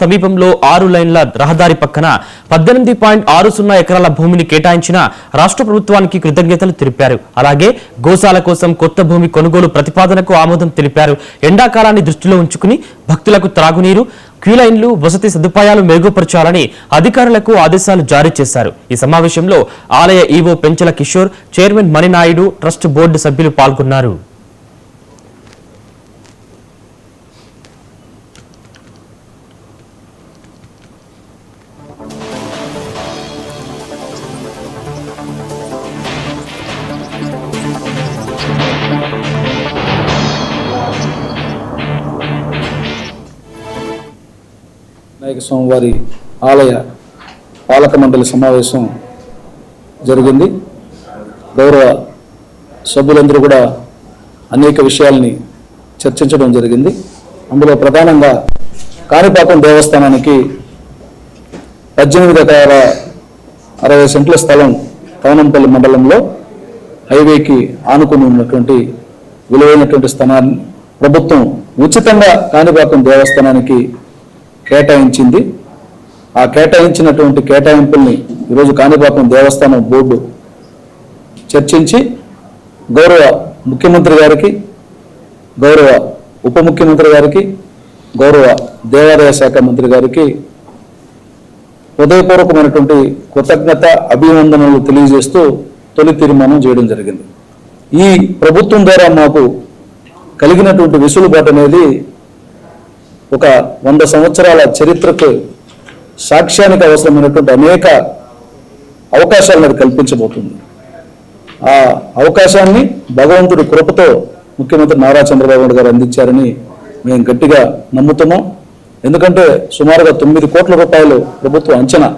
సమీపంలో 6 లైన్ల రహదారి పక్కన 18.60 ఎకరాల భూమిని కేటాయించిన రాష్ట్ర ప్రభుత్వానికి కృతజ్ఞతలు తెలిపారు. అలాగే గోశాల కోసం కొత్త భూమి కొనుగోలు ప్రతిపాదనకు ఆమోదం తెలిపారు. ఎండాకాలాన్ని దృష్టిలో ఉంచుకుని భక్తులకు త్రాగునీరు, క్యూలైన్లు, వసతి సదుపాయాలు మెరుగుపరచాలని అధికారులకు ఆదేశాలు జారీ చేశారు. ఈ సమావేశంలో ఆలయ EO Penchala Kishore, chairman Maninaidu, trust board సభ్యులు పాల్గొన్నారు. వినాయక స్వామివారి ఆలయ పాలక మండలి సమావేశం జరిగింది. గౌరవ సభ్యులందరూ కూడా అనేక విషయాల్ని చర్చించడం జరిగింది. అందులో ప్రధానంగా కాణిపాకం దేవస్థానానికి 18 ఎకరాల 60 సెంట్ల స్థలం తవనంపల్లి మండలంలో హైవేకి ఆనుకుని ఉన్నటువంటి విలువైనటువంటి స్థలాన్ని ప్రభుత్వం ఉచితంగా కాణిపాకం దేవస్థానానికి కేటాయించింది. ఆ కేటాయించినటువంటి కేటాయింపుల్ని ఈరోజు కాణిపాకం దేవస్థానం బోర్డు చర్చించి గౌరవ ముఖ్యమంత్రి గారికి, గౌరవ ఉప ముఖ్యమంత్రి గారికి, గౌరవ దేవాదాయ శాఖ మంత్రి గారికి హృదయపూర్వకమైనటువంటి కృతజ్ఞత అభినందనలు తెలియజేస్తూ తొలి తీర్మానం చేయడం జరిగింది. ఈ ప్రభుత్వం ద్వారా మాకు కలిగినటువంటి వెసులుబాటు అనేది ఒక 100 సంవత్సరాల చరిత్రకు సాక్ష్యానికి అవసరమైనటువంటి అనేక అవకాశాలను అది కల్పించబోతుంది. ఆ అవకాశాన్ని భగవంతుడి కృపతో ముఖ్యమంత్రి నారా చంద్రబాబు నాయుడు గారు అందించారని మేము గట్టిగా నమ్ముతున్నాం. ఎందుకంటే సుమారుగా 9 కోట్ల రూపాయలు ప్రభుత్వం అంచనా